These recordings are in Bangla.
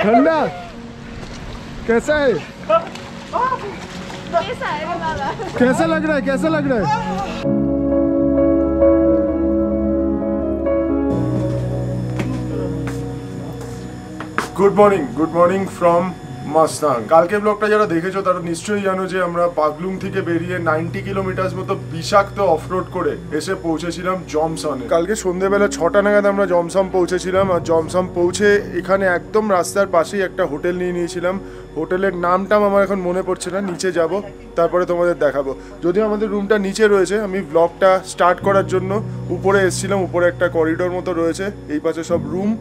ठंडा कैसा है? कैसा लग रहा है? कैसा लग रहा है? Good morning from মাস্তাং। কালকে ব্লগটা যারা দেখেছো তারা নিশ্চয়ই জানো যে আমরা পাগলুং থেকে বেরিয়ে 90 কিলোমিটার মতো বিষাক্ত অফরোড করে এসে পৌঁছেছিলাম জমসনে। কালকে সন্ধ্যেবেলা 6টা নাগাদ আমরা জমসম পৌঁছেছিলাম। আর জমসম পৌঁছে এখানে একদম রাস্তার পাশেই একটা হোটেল নিয়ে নিয়েছিলাম। হোটেলের নামটা আমার এখন মনে পড়ছে না, নিচে যাব তারপরে তোমাদের দেখাবো। যদিও আমাদের রুমটা নিচে রয়েছে, আমি ব্লগটা স্টার্ট করার জন্য উপরে এসেছিলাম। উপরে একটা করিডোর মতো রয়েছে, এই পাশে সব রুম,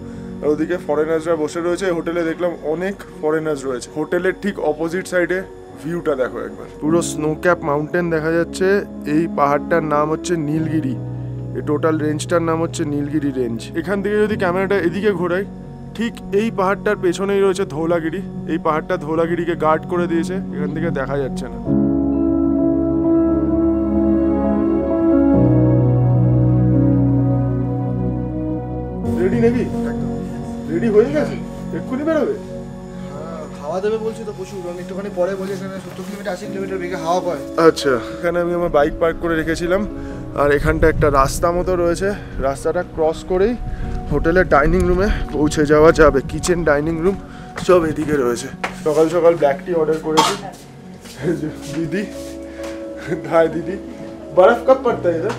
আর ওদিকে ফরেনার্সরা বসে রয়েছে। হোটেলে দেখলাম অনেক ফরেনার্স রয়েছে। হোটেলের ঠিক অপোজিট সাইডে ভিউটা দেখো একবার, পুরো স্নো ক্যাপ মাউন্টেন দেখা যাচ্ছে। এই পাহাড়টার নাম হচ্ছে নীলগিরি। এই টোটাল রেঞ্জটার নাম হচ্ছে নীলগিরি রেঞ্জ। এখান থেকে যদি ক্যামেরাটা এদিকে ঘোরাই, ঠিক এই পাহাড়টার পেছনেই রয়েছে ধৌলাগিরি। এই পাহাড়টা ধৌলাগিরিকে গার্ড করে দিয়েছে, এখান থেকে দেখা যাচ্ছে না। রেডি নাকি? রেডি হয়ে গেছে? এক্ষুনি বেরোবে? হাওয়া দেবে বলছি তো প্রচুর, আমি একটুখানি পরে বলছি এখানে 70 কিলোমিটার 80 কিলোমিটার বেগে হাওয়া পায়। আচ্ছা, এখানে আমি আমার বাইক পার্ক করে রেখেছিলাম। আর এখানটা একটা রাস্তা মতো রয়েছে, রাস্তাটা ক্রস করেই হোটেলের ডাইনিং রুমে পৌঁছে যাওয়া যাবে। কিচেন, ডাইনিং রুম সব এদিকে রয়েছে। সকাল সকাল ব্ল্যাক টি অর্ডার করেছি। दीदी, हाय दीदी, बर्फ कब पड़ता है इधर?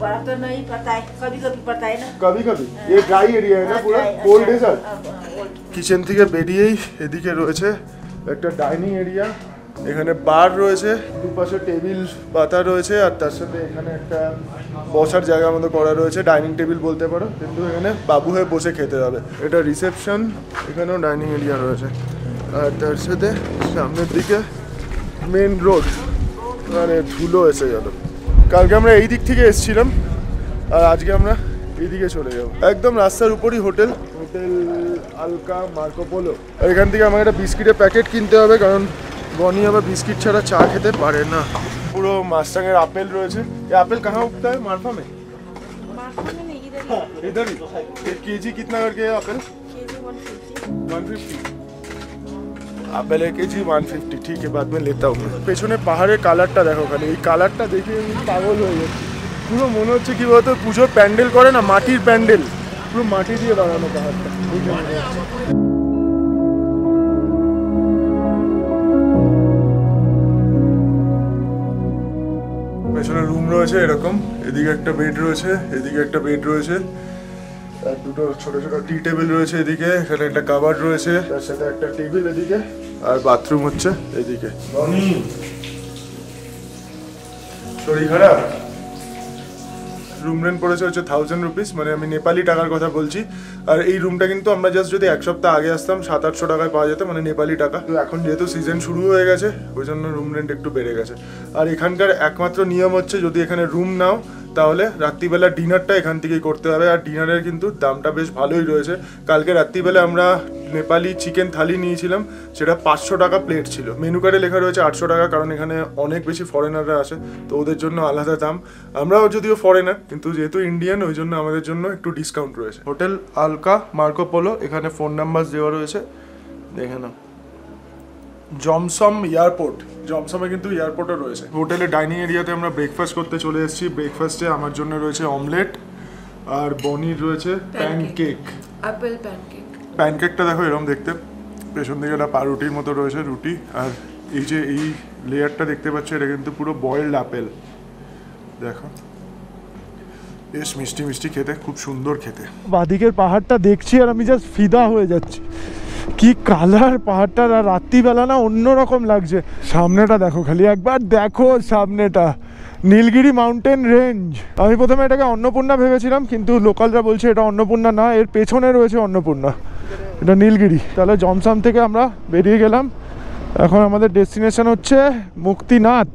बर्फ तो नहीं पड़ता है, कभी कभी पड़ता है ना, कभी कभी। ये ड्राई एरिया है ना पूरा, कोल्ड डेजर्ट। কিচেন থেকে বেরিয়েই এদিকে রয়েছে একটা ডাইনিং এরিয়া। এখানে বার রয়েছে, দুপাশে টেবিল পাতা রয়েছে, আর তার সাথে এখানে একটা বসার জায়গার মতো করা রয়েছে। ডাইনিং টেবিল বলতে পারো, কিন্তু এখানে বাবু হয়ে বসে খেতে হবে। এটা রিসেপশন, এখানেও ডাইনিং এরিয়া রয়েছে। আর তার সাথে সামনের দিকে মেন রোড, মানে ধুলো এসে গেল। কালকে আমরা এই দিক থেকে এসেছিলাম, আর আজকে আমরা এইদিকে চলে যাবো। একদম রাস্তার উপরই hotel, hotel Alka Marco Polo. আর এখান থেকে আমাকে একটা বিস্কিটের প্যাকেট কিনতে হবে, কারণ বনি আবার বিস্কিট ছাড়া চা খেতে পারে না। পুরো মাস্টাংয়ের আপেল রয়েছে। এই আপেল कहाँ उगता है? मार्फा में? इधर ही। केजी कितना करके है আপেল? 150। Apple KG 150। ঠিক আছে, बाद में लेता हूँ। পেছনে পাহাড়ের কালারটা দেখো, খালি এই কালারটা দেখে আমি পাগল হয়ে যাচ্ছি। পুরো মনে হচ্ছে কি বলতো, পুজোর প্যান্ডেল করে না, মাটির প্যান্ডেল, পুরো মাটি দিয়ে বানানো পাহাড়টা। পেছনে রুম রয়েছে এরকম, এদিকে একটা বেড রয়েছে, এদিকে একটা বেড রয়েছে, আর দুটো ছোট ছোট টি টেবিল রয়েছে এদিকে। এখানে একটা কাভার্ড রয়েছে, তার সাথে একটা টেবিল এদিকে, আর বাথরুম হচ্ছে এদিকে। বনি, শরীর খারাপ? রুম রেন্ট পড়েছে হচ্ছে 1000 রুপিস, মানে আমি নেপালি টাকার কথা বলছি। আর এই রুমটা কিন্তু আমরা জাস্ট যদি এক সপ্তাহ আগে আসতাম 700-800 টাকায় পাওয়া যেত, মানে নেপালি টাকা। তো এখন যেহেতু সিজন শুরু হয়ে গেছে, ওই জন্য রুম রেন্ট একটু বেড়ে গেছে। আর এখানকার একমাত্র নিয়ম হচ্ছে, যদি এখানে রুম নাও তাহলে রাত্রিবেলা ডিনারটা এখান থেকেই করতে হবে। আর ডিনারের কিন্তু দামটা বেশ ভালোই রয়েছে। কালকে রাত্রিবেলা আমরা নেপালি চিকেন থালি নিয়েছিলাম, সেটা 500 টাকা প্লেট ছিল। মেনু কার্ডে লেখা রয়েছে 800 টাকা, কারণ এখানে অনেক বেশি ফরেনাররা আসে, তো ওদের জন্য আলাদা দাম। আমরাও যদিও ফরেনার, কিন্তু যেহেতু ইন্ডিয়ান, ওই জন্য আমাদের জন্য একটু ডিসকাউন্ট রয়েছে। হোটেল আলকা মার্কো পোলো, এখানে ফোন নাম্বার দেওয়া রয়েছে, দেখে নাও। জমসম এয়ারপোর্ট, জমসমে কিন্তু এয়ারপোর্টও রয়েছে। হোটেলে ডাইনিং এরিয়াতে আমরা ব্রেকফাস্ট করতে চলে এসেছি। ব্রেকফাস্টে আমার জন্য রয়েছে অমলেট, আর বনির রয়েছে প্যানকেক, আপেল প্যানকেক। প্যানকেকটা দেখো এরকম দেখতে, পেছন দিকে একটা পাউরুটির মতো রয়েছে, রুটি। আর এই যে এই লেয়ারটা দেখতে পাচ্ছ, এটা কিন্তু পুরো বয়েলড আপেল। দেখো, বেশ মিষ্টি মিষ্টি খেতে, খুব সুন্দর খেতে। বাদিকের পাহাড়টা দেখছি আর আমি জাস্ট ফিদা হয়ে যাচ্ছি। কি কালার পাহাড়টা, আর রাত্রিবেলা না অন্যরকম লাগছে। সামনেটা দেখো, খালি একবার দেখো সামনেটা, নীলগিরি মাউন্টেন রেঞ্জ। আমি প্রথমে এটাকে অন্নপূর্ণা ভেবেছিলাম, কিন্তু লোকালরা বলছে এটা অন্নপূর্ণা না, এর পেছনে রয়েছে অন্নপূর্ণা, এটা নীলগিরি। তাহলে জমসম থেকে আমরা বেরিয়ে গেলাম। এখন আমাদের ডেস্টিনেশন হচ্ছে মুক্তিনাথ।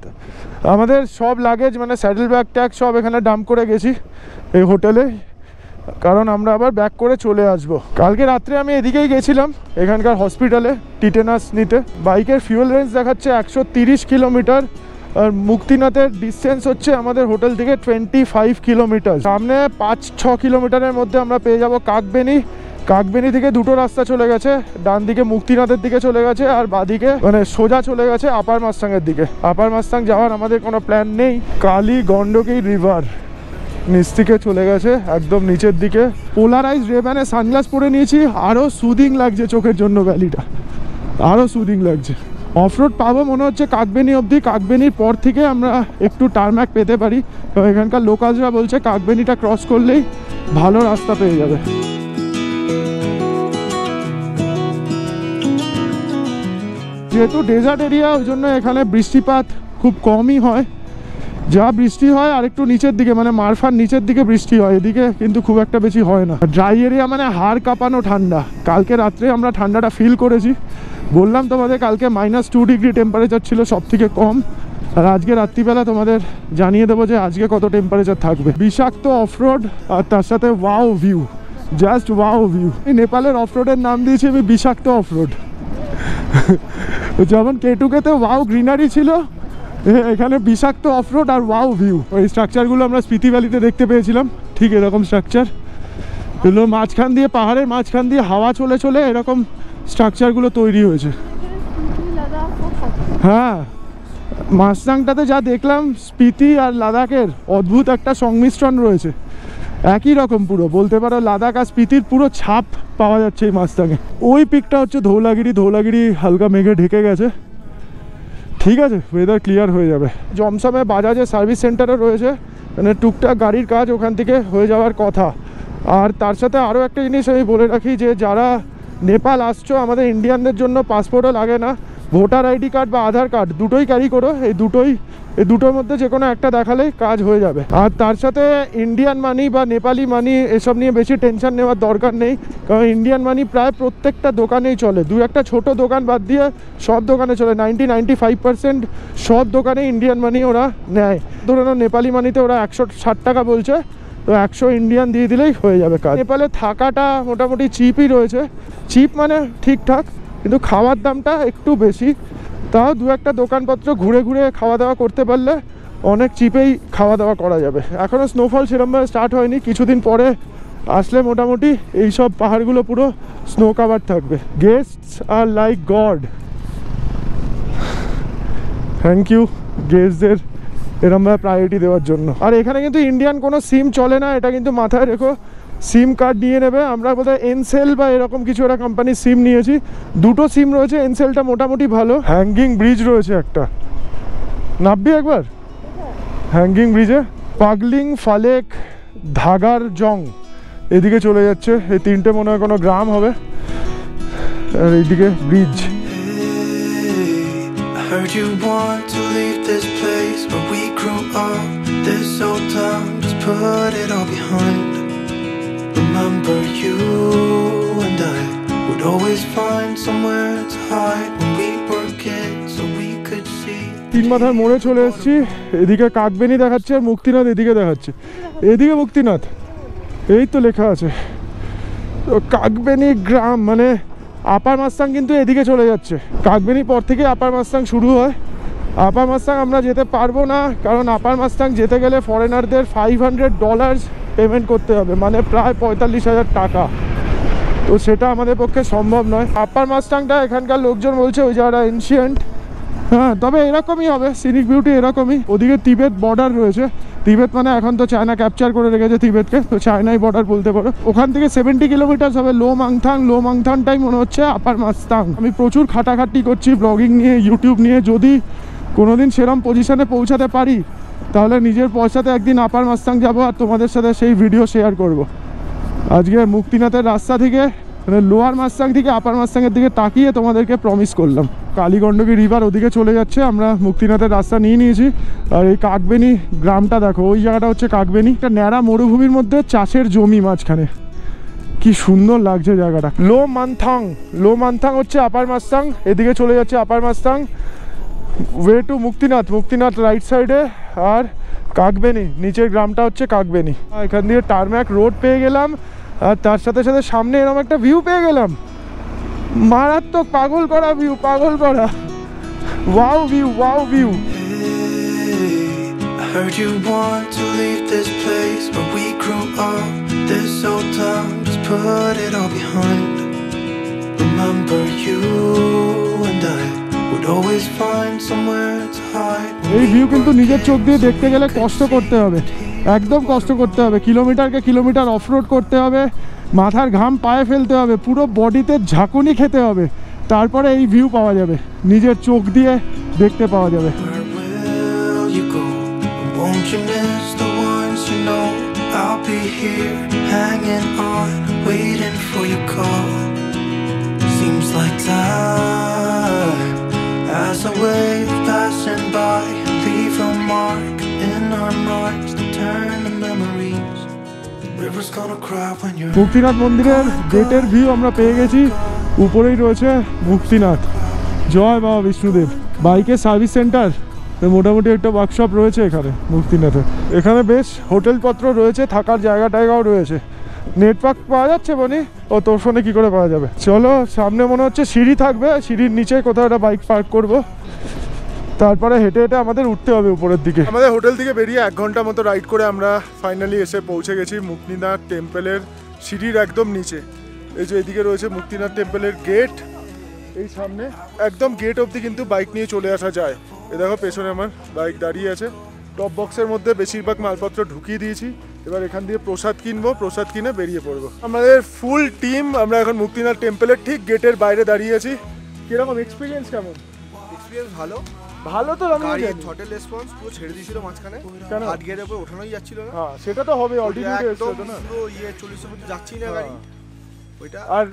আমাদের সব লাগেজ, মানে স্যাডেল ব্যাগ ট্যাগ সব এখানে ডাম্প করে গেছি এই হোটেলে, কারণ আমরা আবার ব্যাক করে চলে আসব। কালকে রাত্রে আমি এদিকেই গেছিলাম, এখানকার হসপিটালে টিটেনাস নিতে। বাইকের ফিউল রেঞ্জ দেখাচ্ছে 130 কিলোমিটার, আর মুক্তিনাথের ডিস্টেন্স হচ্ছে আমাদের হোটেল থেকে 25 কিলোমিটার। সামনে 5-6 কিলোমিটারের মধ্যে আমরা পেয়ে যাব কাকবেনি, কাকবেনি থেকে দুটো রাস্তা চলে গেছে, ডান দিকে মুক্তিনাথের দিকে চলে গেছে আর বাদিকে মানে সোজা চলে গেছে আপার মাস্তাংয়ের দিকে। আপার মাস্তাং যাওয়ার আমাদের কোনো প্ল্যান নেই। কালী গন্ডকী রিভার নিচ থেকে চলে গেছে একদম নিচের দিকে। পোলারাইজ রেব্যানে সানগ্লাস পরে নিয়েছি, আরও সুদিং লাগছে চোখের জন্য, ভ্যালিটা আরও সুদিং লাগছে। অফরোড পাবো মনে হচ্ছে কাকবেনি অবধি, কাকবেনির পর থেকে আমরা একটু টার্ম্যাক পেতে পারি। এখানকার লোকালসরা বলছে কাকবেনিটা ক্রস করলেই ভালো রাস্তা পেয়ে যাবে। যেহেতু ডেজার্ট এরিয়া ওই জন্য এখানে বৃষ্টিপাত খুব কমই হয়, যা বৃষ্টি হয় আর একটু নিচের দিকে মানে মারফার নিচের দিকে বৃষ্টি হয়, এদিকে কিন্তু খুব একটা বেশি হয় না। ড্রাই এরিয়া মানে হাড় কাঁপানো ঠান্ডা। কালকে রাত্রে আমরা ঠান্ডাটা ফিল করেছি, বললাম তোমাদের কালকে -2 ডিগ্রি টেম্পারেচার ছিল সব থেকে কম, আর আজকে রাত্রিবেলা তোমাদের জানিয়ে দেবো যে আজকে কত টেম্পারেচার থাকবে। বিষাক্ত অফরোড আর তার সাথে wow view, just wow view. এই নেপালের অফরোডের নাম দিয়েছি আমি বিষাক্ত অফরোড। যেমন কেটুকেতে ওয়াও গ্রিনারি ছিল, এখানে বিষাক্ত অফরোড আর ওয়াও ভিউ। ওই স্ট্রাকচারগুলো আমরা স্পিতি ভ্যালিতে দেখতে পেয়েছিলাম, ঠিক এরকম স্ট্রাকচার এগুলো মাঝখান দিয়ে, পাহাড়ের মাঝখান দিয়ে হাওয়া চলে চলে এরকম স্ট্রাকচারগুলো তৈরি হয়েছে। হ্যাঁ, মাস্তাংটাতে যা দেখলাম স্পিতি আর লাদাখের অদ্ভুত একটা সংমিশ্রণ রয়েছে, একই রকম পুরো বলতে পারো। লাদাখ আর স্পিতির পুরো ছাপ পাওয়া যাচ্ছে এই মাস্তাংয়ে। ওই পিকটা হচ্ছে ধৌলাগিরি, ধৌলাগিরি হালকা মেঘে ঢেকে গেছে, ঠিক আছে, ওয়েদার ক্লিয়ার হয়ে যাবে। জমসমে বাজাজের সার্ভিস সেন্টারও রয়েছে, মানে টুকটাক গাড়ির কাজ ওখান থেকে হয়ে যাওয়ার কথা। আর তার সাথে আরও একটা জিনিস আমি বলে রাখি যে যারা নেপাল আসছো, আমাদের ইন্ডিয়ানদের জন্য পাসপোর্টও লাগে না, ভোটার আইডি কার্ড বা আধার কার্ড দুটোই ক্যারি করো। এই দুটোর মধ্যে যে কোনো একটা দেখালেই কাজ হয়ে যাবে। আর তার সাথে ইন্ডিয়ান মানি বা নেপালি মানি এসব নিয়ে বেশি টেনশন নেওয়ার দরকার নেই, কারণ ইন্ডিয়ান মানি প্রায় প্রত্যেকটা দোকানেই চলে। দু একটা ছোট দোকান বাদ দিয়ে সব দোকানে চলে, 90-95% সব দোকানে ইন্ডিয়ান মানি ওরা নেয়। ধরে নাও নেপালি মানিতে ওরা 160 টাকা বলছে, তো 100 ইন্ডিয়ান দিয়ে দিলেই হয়ে যাবে কাজ। নেপালে থাকাটা মোটামুটি চিপই রয়েছে, চিপ মানে ঠিকঠাক, কিন্তু খাওয়ার দামটা একটু বেশি। তাও দু একটা দোকানপত্র ঘুরে ঘুরে খাওয়া দাওয়া করতে পারলে অনেক চিপেই খাওয়া দাওয়া করা যাবে। এখনও স্নোফল সেরকমভাবে স্টার্ট হয়নি, কিছুদিন পরে আসলে মোটামুটি এইসব পাহাড়গুলো পুরো স্নো কাভার থাকবে। Guests are like God, thank you গেস্টদের এরমভাবে প্রায়োরিটি দেওয়ার জন্য। আর এখানে কিন্তু ইন্ডিয়ান কোনো সিম চলে না, এটা কিন্তু মাথায় রেখো। সিম কার্ড নিয়ে নেবে। আমরা বোধহয় এনসেল বা এরকম কিছু একটা কোম্পানির সিম নিয়েছি, দুটো সিম রয়েছে, এনসেলটা মোটামুটি ভালো। হ্যাঙ্গিং ব্রিজ রয়েছে একটা, নামবি একবার হ্যাঙ্গিং ব্রিজে। পাগলিং, ফালেক, ধাগার জং এদিকে চলে যাচ্ছে, এই তিনটে মনে হয় কোনো গ্রাম হবে, আর এইদিকে bridge. Heard you want to leave this place where we grew up, this old town, just put it all behind. Remember you and I would always find somewhere to hide when we were kids so we could see. তিন মাথার মোড়ে চলে এসেছি, এদিকে কাকবেনি দেখাচ্ছে আর মুক্তিনাথ এদিকে দেখাচ্ছে। এদিকে মুক্তিনাথ, এই তো লেখা আছে। তো কাকবেনি গ্রাম মানে আপার মাস্তাং কিন্তু এদিকে চলে যাচ্ছে, কাকবেনির পর থেকে আপার মাস্তাং শুরু হয়। আপার মাস্তাং আমরা যেতে পারবো না, কারণ আপার মাস্তাং যেতে গেলে ফরেনারদের $500 পেমেন্ট করতে হবে, মানে প্রায় 45,000 টাকা। তো সেটা আমাদের পক্ষে সম্ভব নয়। আপার মাস্তাংটা এখানকার লোকজন বলছে ওই জায়গাটা এনশিয়েন্ট, হ্যাঁ, তবে এরকমই হবে, সিনিক বিউটি এরকমই। ওদিকে তিবেত বর্ডার রয়েছে, তিবেত মানে এখন তো চায়না ক্যাপচার করে রেখেছে তিবেতকে, তো চায়নাই বর্ডার বলতে পারো। ওখান থেকে 70 কিলোমিটার হবে লো মাংথাংটাই মনে হচ্ছে আপার মাস্তাং। আমি প্রচুর খাটাখাটি করছি ব্লগিং নিয়ে, ইউটিউব নিয়ে, যদি কোনোদিন সেরম পজিশনে পৌঁছাতে পারি তাহলে নিজের পয়সাতে একদিন আপার মাস্তাং যাবো আর তোমাদের সাথে সেই ভিডিও শেয়ার করব। আজকে মুক্তিনাথের রাস্তা থেকে মানে লোয়ার মাস্তাং থেকে আপার মাস্তাংয়ের দিকে তাকিয়ে তোমাদেরকে প্রমিস করলাম। কালীগণ্ডকী রিভার ওদিকে চলে যাচ্ছে, আমরা মুক্তিনাথের রাস্তা নিয়ে নিয়েছি। আর এই কাকবেনি গ্রামটা দেখো, ওই জায়গাটা হচ্ছে কাকবেনি, একটা ন্যাড়া মরুভূমির মধ্যে চাষের জমি মাঝখানে, কি সুন্দর লাগছে জায়গাটা। লো মান্থাং হচ্ছে আপার মাস্তাং, এদিকে চলে যাচ্ছে upper Mustang. Way to Muktinath right সাইডে, আর কাকবেনি নিচের গ্রামটা হচ্ছে কাকবেনি। এখান দিয়ে টারম্যাক রোড পেয়ে গেলাম, আর তার সাথে সাথে সামনে এরকম একটা ভিউ পেয়ে গেলাম, মারাত্মক, পাগল করা view, wow view. I heard you want to leave this place where we grew up, this old town, just put it all behind. Remember you and I would always find somewhere to hide. এই ভিউ কিন্তু নিজের চোখ দিয়ে দেখতে গেলে কষ্ট করতে হবে, একদম কষ্ট করতে হবে। কিলোমিটারকে কিলোমিটার অফরোড করতে হবে, মাথার ঘাম পায়ে ফেলতে হবে, পুরো বডিতে ঝাঁকুনি খেতে হবে, তারপরে এই ভিউ পাওয়া যাবে, নিজের চোখ দিয়ে দেখতে পাওয়া যাবে। Where will you go? Won't you miss the ones you know? I'll be here hanging on, waiting for your call. Seems like time as a wave passing by, leave a mark in our minds to turn to memories. River's gonna cry when you're Muktinath মন্দিরের গেটের ভিউ আমরা পেয়ে গেছি। উপরেই রয়েছে মুক্তিনাথ। জয় বাবা বিষ্ণুদেব। বাইকের সার্ভিস সেন্টার, তো মোটামুটি একটা ওয়ার্কশপ রয়েছে এখানে মুক্তিনাথে। এখানে বেশ হোটেলপত্র রয়েছে, থাকার জায়গা টায়গাও রয়েছে। নেটওয়ার্ক পাওয়া যাচ্ছে বনি? ও তোর ফোনে কী করে পাওয়া যাবে? চলো, সামনে মনে হচ্ছে সিঁড়ি থাকবে, সিঁড়ির নিচে কোথাও একটা বাইক পার্ক করবো, তারপরে হেঁটে হেঁটে আমাদের উঠতে হবে উপরের দিকে। আমাদের হোটেল থেকে বেরিয়ে 1 ঘন্টা মতো রাইড করে আমরা ফাইনালি এসে পৌঁছে গেছি মুক্তিনাথ টেম্পলের সিঁড়ির একদম নিচে। এই যে এদিকে রয়েছে মুক্তিনাথ টেম্পলের গেট, এই সামনে একদম গেট অবধি কিন্তু বাইক নিয়ে চলে আসা যায়। এ দেখো পেছনে আমার বাইক দাঁড়িয়ে আছে। টপ বক্সের মধ্যে বেশিরভাগ মালপত্র ঢুকিয়ে দিয়েছি। এবার এখান দিয়ে প্রসাদ কিনবো, প্রসাদ কিনে বেরিয়ে পড়বো। আমাদের ফুল টিম আমরা এখন মুক্তিনাথ টেম্পলের ঠিক গেটের বাইরে দাঁড়িয়ে আছি। কিরকম এক্সপিরিয়েন্স? কেমন এক্সপিরিয়েন্স? ভালো ভালো তো গাড়ি থ্রটল রেসপন্স পুরো ছেড়ে দিয়েছিল মাঝখানে, কেন? হাত গিয়ারের উপর ওঠানোই যাচ্ছিল না। হ্যাঁ সেটা তো হবে, অল্টিটিউডে এসে তো না পুরো 40 মধ্যে যাচ্ছি না গাড়ি ওইটা। আর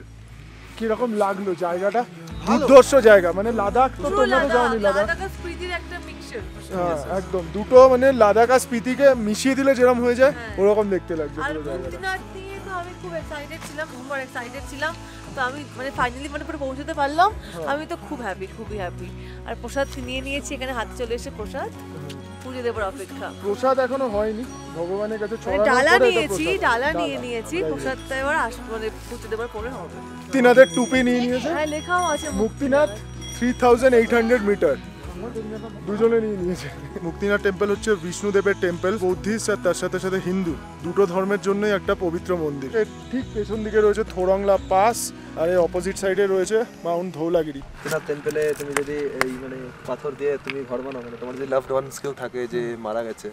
কিরকম লাগলো জায়গাটা? দুর্ধর্ষ জায়গা, মানে লাদাখ তো তোমরা তো যাওনি, লাদাখ স্পিতির একটা মিক্সচার। হ্যাঁ একদম, দুটো মানে লাদাখ আর স্পিতিকে মিশিয়ে দিলে যেরকম হয়ে যায় ওরকম দেখতে লাগছে আর পুরো জায়গাটা। মুক্তিনাথ নিয়ে তো আমি খুব এক্সাইটেড ছিলাম, খুব এক্সাইটেড ছিলাম। তো আমি মানে ফাইনালি মানে পুরো পৌঁছতে পারলাম, আমি তো খুব হ্যাপি, খুবই হ্যাপি। আর প্রসাদ নিয়ে নিয়েছি, এখানে হাতে চলে এসে প্রসাদ পুজো দেবার অপেক্ষা। প্রসাদ এখনো হয়নি, ভগবানের কাছে মানে ছড়ানোর ডালা পরে এটা নিয়েছি, প্রসাদ। ডালা নিয়ে নিয়েছি, প্রসাদটা এবার মানে পুজো দেবার পরে হবে। মুক্তিনাথের টুপি নিয়ে নিয়েছে, হ্যাঁ লেখাও আছে মুক্তিনাথ 3800 মিটার, দুজনে নিয়ে নিয়েছে। মুক্তিনাথ টেম্পল হচ্ছে বিষ্ণুদেবের টেম্পল, বৌদ্ধিস্ট আর তার সাথে সাথে হিন্দু দুটো ধর্মের জন্যই একটা পবিত্র মন্দির। এর ঠিক পেছন দিকে রয়েছে থোরংলা পাস, আর এই অপোজিট সাইডে রয়েছে মাউন্ট ধৌলাগিরি। মুক্তিনাথ টেম্পলে তুমি যদি এই মানে পাথর দিয়ে তুমি ঘর বানাও, মানে তোমার যে লাভড ওয়ান্স কেউ থাকে যে মারা গেছে,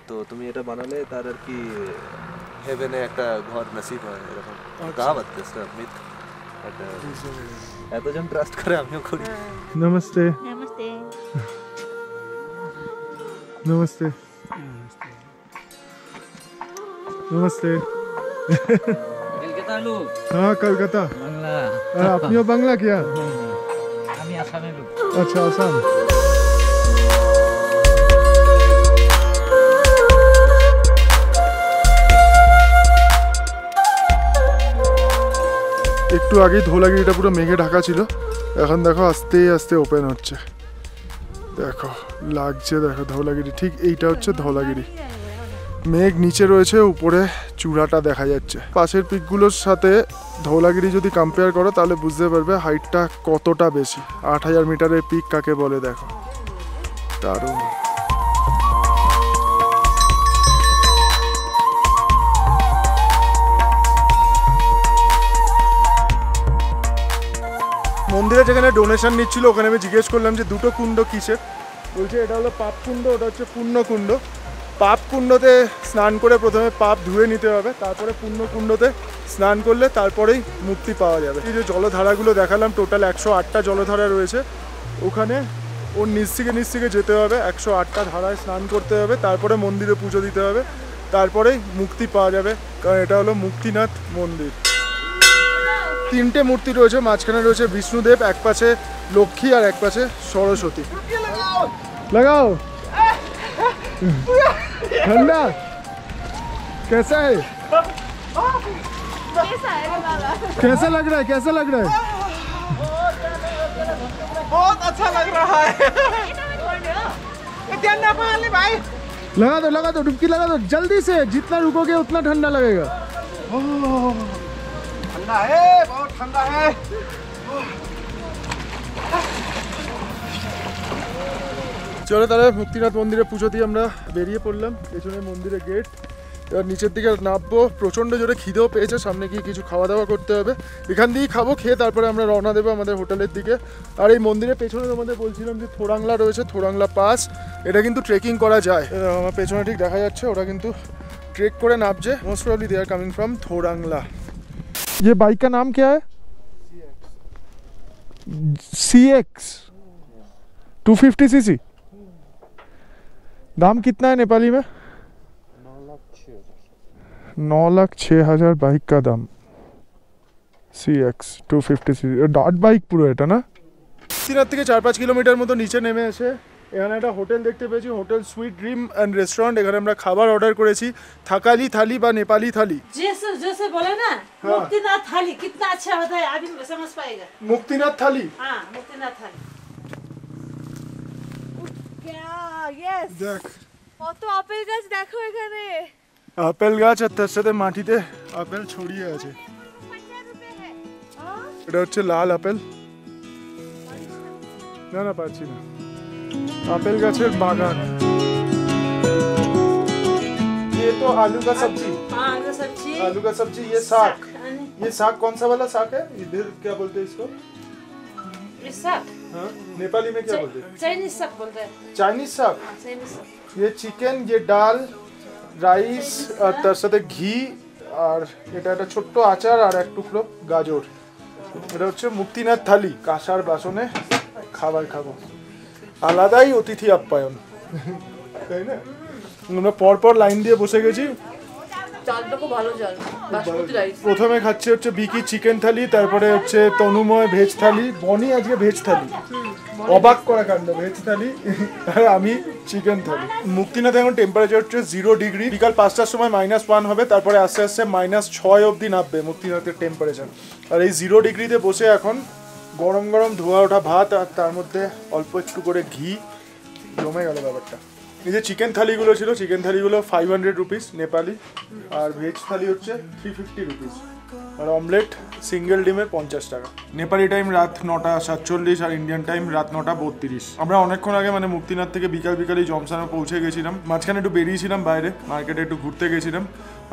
তো তুমি এটা বানালে তার আর কি হেভেনে একটা ঘর নসিব হয়, এরকম কাহাবত, মিথ। এতজন ট্রাস্ট করে, আমিও করি। নমস্তে। নমস্তে। नमस्ते। नमस्ते। कलकत्ता लोग। हाँ कलकत्ता। बांग्ला। আপনিও বাংলা क्या? আমি আসামের লোক। अच्छा आसाम। একটু আগেই ধৌলাগিরিটা পুরো মেঘে ঢাকা ছিল, এখন দেখো আস্তে আস্তে ওপেন হচ্ছে। দেখো লাগছে, দেখো ধৌলাগিরি, ঠিক এইটা হচ্ছে ধৌলাগিরি। মেঘ নিচে রয়েছে, উপরে চূড়াটা দেখা যাচ্ছে। পাশের পিকগুলোর সাথে ধৌলাগিরি যদি কম্পেয়ার করো তাহলে বুঝতে পারবে হাইটটা কতটা বেশি। 8000 মিটারের পিক কাকে বলে, দেখো দারুণ। মন্দিরে যেখানে ডোনেশন নিচ্ছিল ওখানে আমি জিজ্ঞেস করলাম যে দুটো কুণ্ড কিসের, বলছে এটা হলো পাপ কুণ্ড, ওটা হচ্ছে পুণ্য কুণ্ড। পাপ কুণ্ডতে স্নান করে প্রথমে পাপ ধুয়ে নিতে হবে, তারপরে পুণ্য কুণ্ডতে স্নান করলে তারপরেই মুক্তি পাওয়া যাবে। এই যে জলধারাগুলো দেখালাম, টোটাল 108টা জলধারা রয়েছে। ওখানে ওর নিচ থেকে যেতে হবে, 108টা ধারায় স্নান করতে হবে, তারপরে মন্দিরে পুজো দিতে হবে, তারপরেই মুক্তি পাওয়া যাবে, কারণ এটা হলো মুক্তিনাথ মন্দির। 3টে মূর্তি রয়েছে, মাঝখানে রয়েছে বিষ্ণুদেব, এক পাশে লক্ষ্মী আর এক পাশে সরস্বতী। লাগাও। ঠান্ডা कैसा है? कैसा लग रहा है? कैसा लग रहा है? बहुत अच्छा लग रहा है। भाई लगा दो डुबकी लगा दो जल्दी से, जितना रुकोगे उतना ठंडा लगेगा। ठंडा है, बहुत ठंडा है। চলো তাহলে মুক্তিনাথ মন্দিরে পুজো দিয়ে আমরা বেরিয়ে পড়লাম। পেছনে মন্দিরের গেট, এবার নিচের দিকে নামবো, প্রচণ্ড জোরে খিদেও পেয়েছে, সামনে গিয়ে কিছু খাওয়া দাওয়া করতে হবে, এখান দিয়েই খাবো, খেয়ে তারপরে আমরা রওনা দেবো আমাদের হোটেলের দিকে। আর এই মন্দিরের পেছনে তোমাদের বলছিলাম যে থোরাংলা রয়েছে, থোরাংলা পাস, এটা কিন্তু ট্রেকিং করা যায়। আমার পেছনে ঠিক দেখা যাচ্ছে ওরা কিন্তু ट्रेक করে नापजे, most probably they are coming from Thorongla. ये बाइक का नाम क्या है? CX 250 CC. दाम कितना है नेपाली में? 9,06,000 बाइक का दाम। CX 250 सीसी डॉट बाइक পুরো এটা না? সিনার থেকে 4-5 কিলোমিটার মতো নিচে নেমে এসে এখানে একটা হোটেল দেখতে পেয়েছি, hotel sweet dream and restaurant. এখানে আমরা খাবার অর্ডার করেছি, থাকালি থালি বা নেপালি থালি। जैसे जैसे बोले ना मुक्तिनाथ थाली कितना अच्छा होता है आदमी समझ पाएगा। মুক্তিনাথ থালি। हाँ मुक्तिनाथ थाली। ইয়েস, দেখ কত আপেল গাছ দেখো এখানে। আপেল গাছ, আর তার সাথে মাটিতে আপেল ছড়িয়ে আছে। এটা হচ্ছে লাল আপেল। না না পাচ্ছি না, আপেল গাছের বাগান। ये तो आलू का सब्जी, हाँ आलू सब्जी। आलू का सब्जी। ये साग, ये साग कौन सा वाला साग है? इधर क्या बोलते हैं इसको? ये साग हाँ, नेपाली में क्या बोलते हैं? चाइनीज साग बोलते हैं। चाइनीज साग। चाइनीज साग। ये চিকেন, ये ডাল, রাইস, আর তার সাথে ঘি, আর এটা একটা ছোট্ট আচার আর এক টুকরো গাজর। এটা হচ্ছে মুক্তিনাথ থালি। কাঁসার বাসনে খাবার খাবো, আলাদাই অতিথি আপ্যায়ন, তাই না? আমরা পরপর লাইন দিয়ে বসে গেছি। চালটা খুব ভালো চাল, বাসমতি রাইস। প্রথমে খাচ্ছে হচ্ছে বিকি চিকেন থালি, তারপরে হচ্ছে তনুময় ভেজ থালি, বনি আজকে ভেজ থালি, অবাক করা কাণ্ড, ভেজ থালি, আর আমি চিকেন থালি। মুক্তিনাথে এখন টেম্পারেচার হচ্ছে 0 ডিগ্রি, বিকাল 5টার সময় -1 হবে, তারপরে আস্তে আস্তে -6 অবধি নামবে মুক্তিনাথের টেম্পারেচার। আর এই 0 ডিগ্রিতে বসে এখন গরম গরম ধোয়া ওঠা ভাত, আর তার মধ্যে অল্প একটু করে ঘি, জমে গেল ব্যাপারটা। এই যে চিকেন থালিগুলো ছিল, চিকেন থালিগুলো 500 রুপিস নেপালি, আর ভেজ থালি হচ্ছে 350 রুপিস, আর অমলেট সিঙ্গেল ডিমের 50 টাকা। নেপালি টাইম রাত 9:47 আর ইন্ডিয়ান টাইম রাত 9:32। আমরা অনেকক্ষণ আগে মানে মুক্তিনাথ থেকে বিকালই জমসানে পৌঁছে গেছিলাম। মাঝখানে একটু বেরিয়েছিলাম বাইরে, মার্কেটে একটু ঘুরতে গেছিলাম,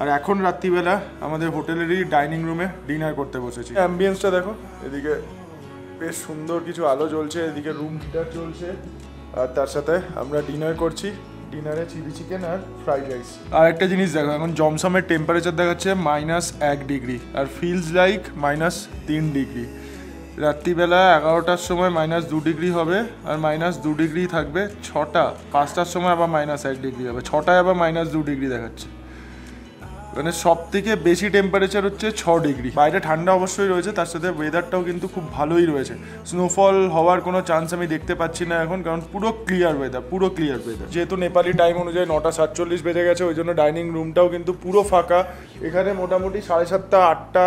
আর এখন রাত্রিবেলা আমাদের হোটেলেরই ডাইনিং রুমে ডিনার করতে বসেছি। অ্যাম্বিয়েন্সটা দেখো, এদিকে বেশ সুন্দর কিছু আলো জ্বলছে, এদিকে রুম হিটার চলছে, আর তার সাথে আমরা ডিনার করছি। ডিনারে চিলি চিকেন আর ফ্রাইড রাইস। আর একটা জিনিস দেখো, এখন জমসমের টেম্পারেচার দেখাচ্ছে -1 ডিগ্রি, আর ফিলস লাইক -3 ডিগ্রি। রাত্রিবেলা 11টার সময় -2 ডিগ্রি হবে, আর -2 ডিগ্রি থাকবে 5টার সময় আবার -1 ডিগ্রি হবে, 6টায় আবার -2 ডিগ্রি দেখাচ্ছে। মানে সব থেকে বেশি টেম্পারেচার হচ্ছে 6 ডিগ্রি। বাইরে ঠান্ডা অবশ্যই রয়েছে, তার সাথে ওয়েদারটাও কিন্তু খুব ভালোই রয়েছে। স্নোফল হওয়ার কোনো চান্স আমি দেখতে পাচ্ছি না এখন, কারণ পুরো ক্লিয়ার ওয়েদার, পুরো ক্লিয়ার ওয়েদার। যেহেতু নেপালি টাইম অনুযায়ী 9:47 বেজে গেছে, ওই জন্য ডাইনিং রুমটাও কিন্তু পুরো ফাঁকা। এখানে মোটামুটি 7:30, 8টা,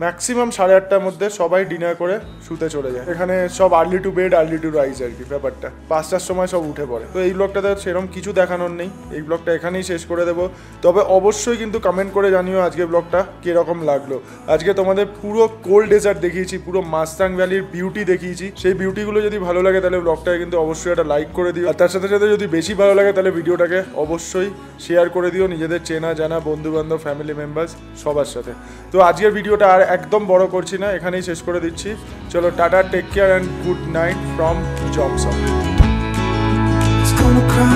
ম্যাক্সিমাম 8:30টার মধ্যে সবাই ডিনার করে শুতে চলে যায়। এখানে সব early to bed early to rise আর কি ব্যাপারটা, 5টার সময় সব উঠে পড়ে। তো এই ব্লগটাতে সেরকম কিছু দেখানোর নেই, এই ব্লগটা এখানেই শেষ করে দেবো। তবে অবশ্যই কিন্তু কমেন্ট করে জানিও আজকে ব্লগটা কীরকম লাগলো। আজকে তোমাদের পুরো কোল্ড ডেজার্ট দেখিয়েছি, পুরো মাস্তাং ভ্যালির বিউটি দেখিয়েছি। সেই বিউটিগুলো যদি ভালো লাগে তাহলে ব্লগটাকে কিন্তু অবশ্যই একটা লাইক করে দিও, আর তার সাথে সাথে যদি বেশি ভালো লাগে তাহলে ভিডিওটাকে অবশ্যই শেয়ার করে দিও নিজেদের চেনা জানা বন্ধুবান্ধব, ফ্যামিলি মেম্বার্স সবার সাথে। তো আজকের ভিডিওটা আর একদম বড় করছি না, এখানেই শেষ করে দিচ্ছি। চলো tata, take care and good night from জমসম। It's gonna cry